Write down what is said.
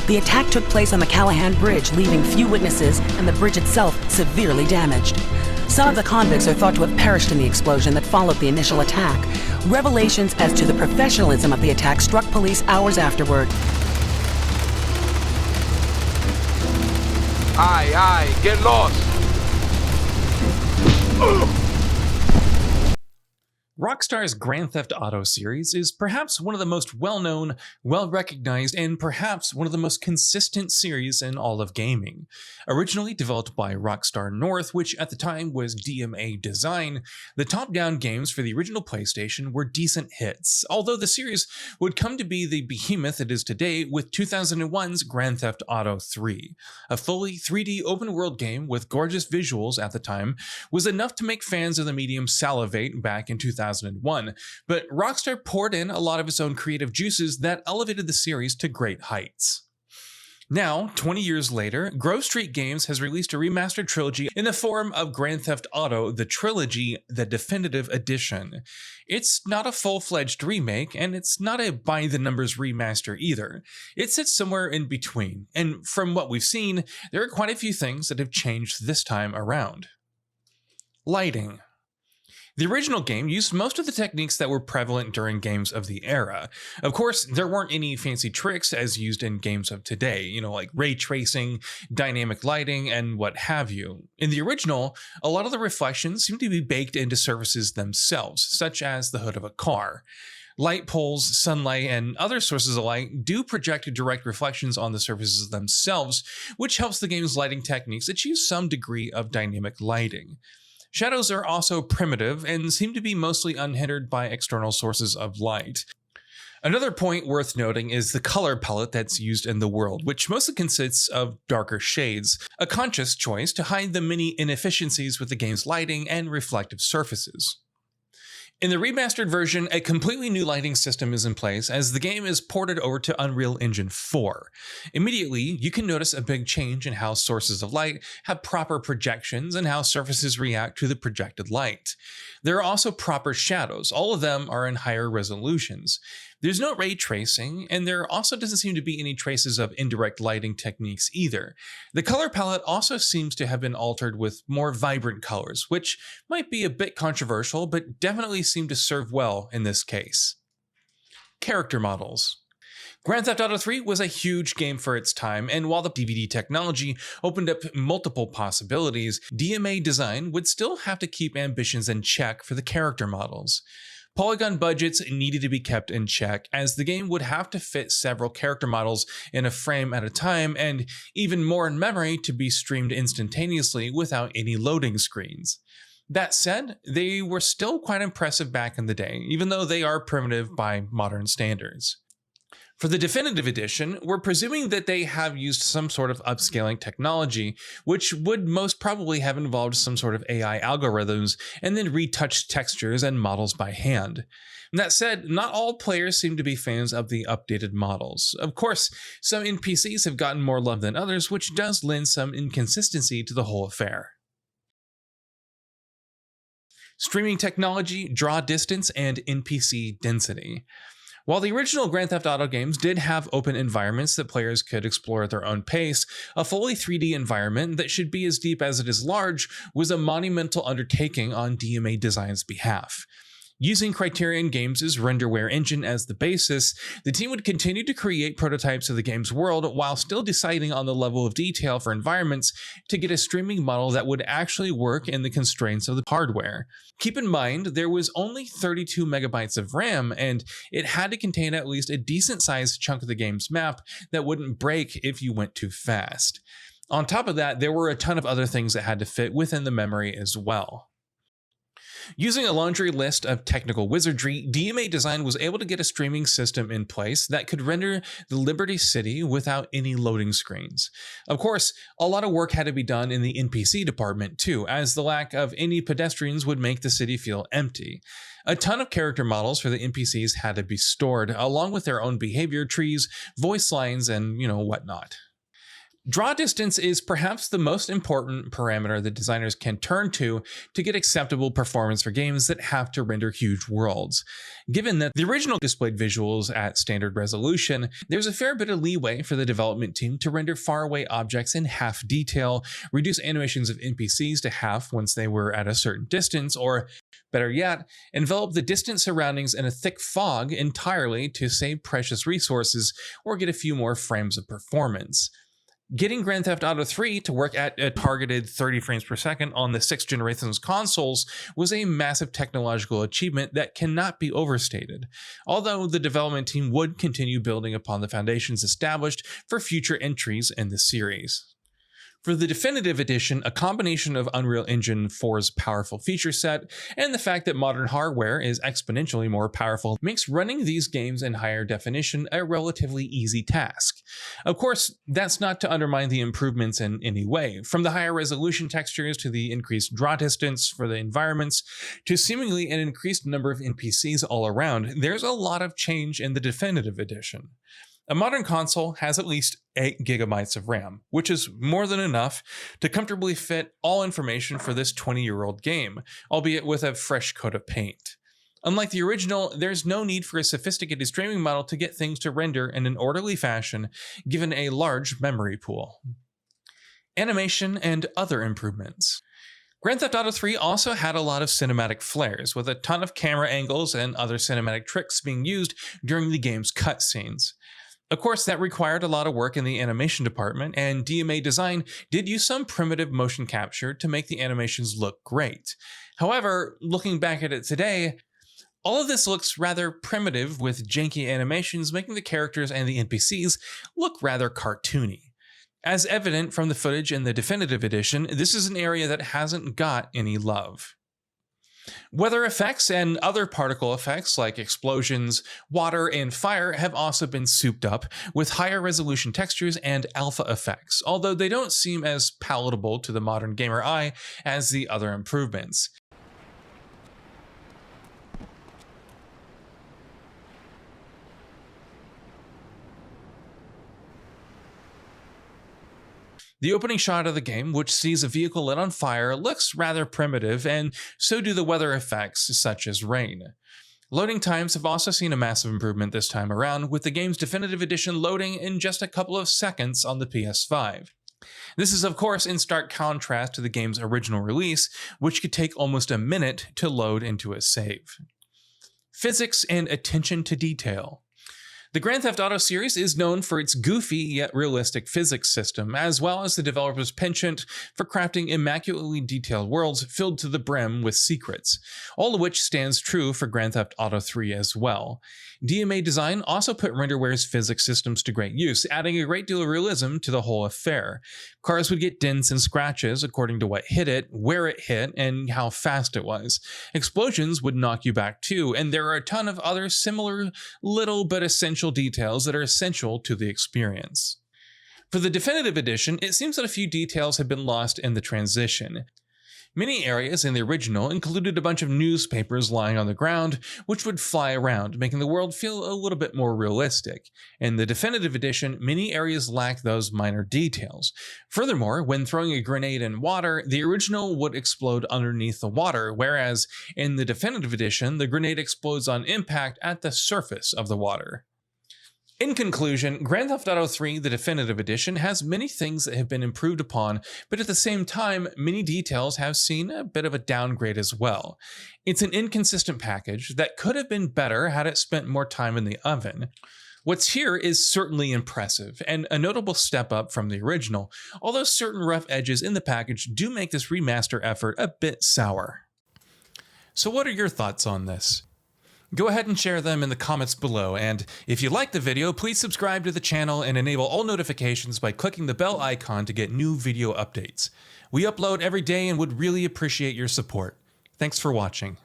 The attack took place on the Callahan Bridge, leaving few witnesses and the bridge itself severely damaged. Some of the convicts are thought to have perished in the explosion that followed the initial attack. Revelations as to the professionalism of the attack struck police hours afterward. Aye, get lost! Rockstar's Grand Theft Auto series is perhaps one of the most well-known, well-recognized, and perhaps one of the most consistent series in all of gaming. Originally developed by Rockstar North, which at the time was DMA Design, the top-down games for the original PlayStation were decent hits, although the series would come to be the behemoth it is today with 2001's Grand Theft Auto 3. A fully 3D open-world game with gorgeous visuals at the time was enough to make fans of the medium salivate back in 2001, but Rockstar poured in a lot of its own creative juices that elevated the series to great heights. Now, 20 years later, Grove Street Games has released a remastered trilogy in the form of Grand Theft Auto, the Trilogy, the Definitive Edition. It's not a full-fledged remake, and it's not a by-the-numbers remaster either. It sits somewhere in between, and from what we've seen, there are quite a few things that have changed this time around. Lighting. The original game used most of the techniques that were prevalent during games of the era. Of course, there weren't any fancy tricks as used in games of today, like ray tracing, dynamic lighting, and what have you. In the original, a lot of the reflections seem to be baked into surfaces themselves, such as the hood of a car. Light poles, sunlight, and other sources of light do project direct reflections on the surfaces themselves, which helps the game's lighting techniques achieve some degree of dynamic lighting. Shadows are also primitive and seem to be mostly unhindered by external sources of light. Another point worth noting is the color palette that's used in the world, which mostly consists of darker shades, a conscious choice to hide the many inefficiencies with the game's lighting and reflective surfaces. In the remastered version, a completely new lighting system is in place as the game is ported over to Unreal Engine 4. Immediately, you can notice a big change in how sources of light have proper projections and how surfaces react to the projected light. There are also proper shadows, all of them are in higher resolutions. There's no ray tracing, and there also doesn't seem to be any traces of indirect lighting techniques either. The color palette also seems to have been altered with more vibrant colors, which might be a bit controversial, but definitely seem to serve well in this case. Character models. Grand Theft Auto 3 was a huge game for its time, and while the DVD technology opened up multiple possibilities, DMA Design would still have to keep ambitions in check for the character models. Polygon budgets needed to be kept in check, as the game would have to fit several character models in a frame at a time, and even more in memory to be streamed instantaneously without any loading screens. That said, they were still quite impressive back in the day, even though they are primitive by modern standards. For the Definitive Edition, we're presuming that they have used some sort of upscaling technology, which would most probably have involved some sort of AI algorithms and then retouched textures and models by hand. That said, not all players seem to be fans of the updated models. Of course, some NPCs have gotten more love than others, which does lend some inconsistency to the whole affair. Streaming technology, draw distance, and NPC density. While the original Grand Theft Auto games did have open environments that players could explore at their own pace, a fully 3D environment that should be as deep as it is large was a monumental undertaking on DMA Design's behalf. Using Criterion Games' renderware engine as the basis, the team would continue to create prototypes of the game's world while still deciding on the level of detail for environments to get a streaming model that would actually work in the constraints of the hardware. Keep in mind, there was only 32 megabytes of RAM, and it had to contain at least a decent-sized chunk of the game's map that wouldn't break if you went too fast. On top of that, there were a ton of other things that had to fit within the memory as well. Using a laundry list of technical wizardry, DMA Design was able to get a streaming system in place that could render the Liberty City without any loading screens. Of course, a lot of work had to be done in the NPC department too, as the lack of any pedestrians would make the city feel empty. A ton of character models for the NPCs had to be stored, along with their own behavior trees, voice lines, and whatnot. Draw distance is perhaps the most important parameter that designers can turn to get acceptable performance for games that have to render huge worlds. Given that the original displayed visuals at standard resolution, there's a fair bit of leeway for the development team to render faraway objects in half detail, reduce animations of NPCs to half once they were at a certain distance, or better yet, envelop the distant surroundings in a thick fog entirely to save precious resources or get a few more frames of performance. Getting Grand Theft Auto 3 to work at a targeted 30 frames per second on the 6th generation's consoles was a massive technological achievement that cannot be overstated, although the development team would continue building upon the foundations established for future entries in the series. For the definitive edition, a combination of Unreal Engine 4's powerful feature set and the fact that modern hardware is exponentially more powerful makes running these games in higher definition a relatively easy task. Of course, that's not to undermine the improvements in any way. From the higher resolution textures to the increased draw distance for the environments to seemingly an increased number of NPCs all around, there's a lot of change in the definitive edition. A modern console has at least 8 GB of RAM, which is more than enough to comfortably fit all information for this 20-year-old game, albeit with a fresh coat of paint. Unlike the original, there's no need for a sophisticated streaming model to get things to render in an orderly fashion, given a large memory pool. Animation and other improvements. Grand Theft Auto 3 also had a lot of cinematic flares, with a ton of camera angles and other cinematic tricks being used during the game's cutscenes. Of course, that required a lot of work in the animation department, and DMA Design did use some primitive motion capture to make the animations look great. However, looking back at it today, all of this looks rather primitive, with janky animations making the characters and the NPCs look rather cartoony. As evident from the footage in the definitive edition, this is an area that hasn't got any love. Weather effects and other particle effects like explosions, water, and fire have also been souped up with higher resolution textures and alpha effects, although they don't seem as palatable to the modern gamer eye as the other improvements. The opening shot of the game, which sees a vehicle lit on fire, looks rather primitive, and so do the weather effects, such as rain. Loading times have also seen a massive improvement this time around, with the game's definitive edition loading in just a couple of seconds on the PS5. This is of course in stark contrast to the game's original release, which could take almost a minute to load into a save. Physics and attention to detail. The Grand Theft Auto series is known for its goofy yet realistic physics system, as well as the developer's penchant for crafting immaculately detailed worlds filled to the brim with secrets, all of which stands true for Grand Theft Auto 3 as well. DMA Design also put Renderware's physics systems to great use, adding a great deal of realism to the whole affair. Cars would get dents and scratches according to what hit it, where it hit, and how fast it was. Explosions would knock you back too, and there are a ton of other similar little but essential details that are essential to the experience. For the definitive edition, it seems that a few details have been lost in the transition. Many areas in the original included a bunch of newspapers lying on the ground, which would fly around, making the world feel a little bit more realistic. In the definitive edition, many areas lack those minor details. Furthermore, when throwing a grenade in water, the original would explode underneath the water, whereas in the definitive edition, the grenade explodes on impact at the surface of the water. In conclusion, Grand Theft Auto 3, the definitive edition, has many things that have been improved upon, but at the same time, many details have seen a bit of a downgrade as well. It's an inconsistent package that could have been better had it spent more time in the oven. What's here is certainly impressive, and a notable step up from the original, although certain rough edges in the package do make this remaster effort a bit sour. So what are your thoughts on this? Go ahead and share them in the comments below, and if you liked the video, please subscribe to the channel and enable all notifications by clicking the bell icon to get new video updates. We upload every day and would really appreciate your support. Thanks for watching.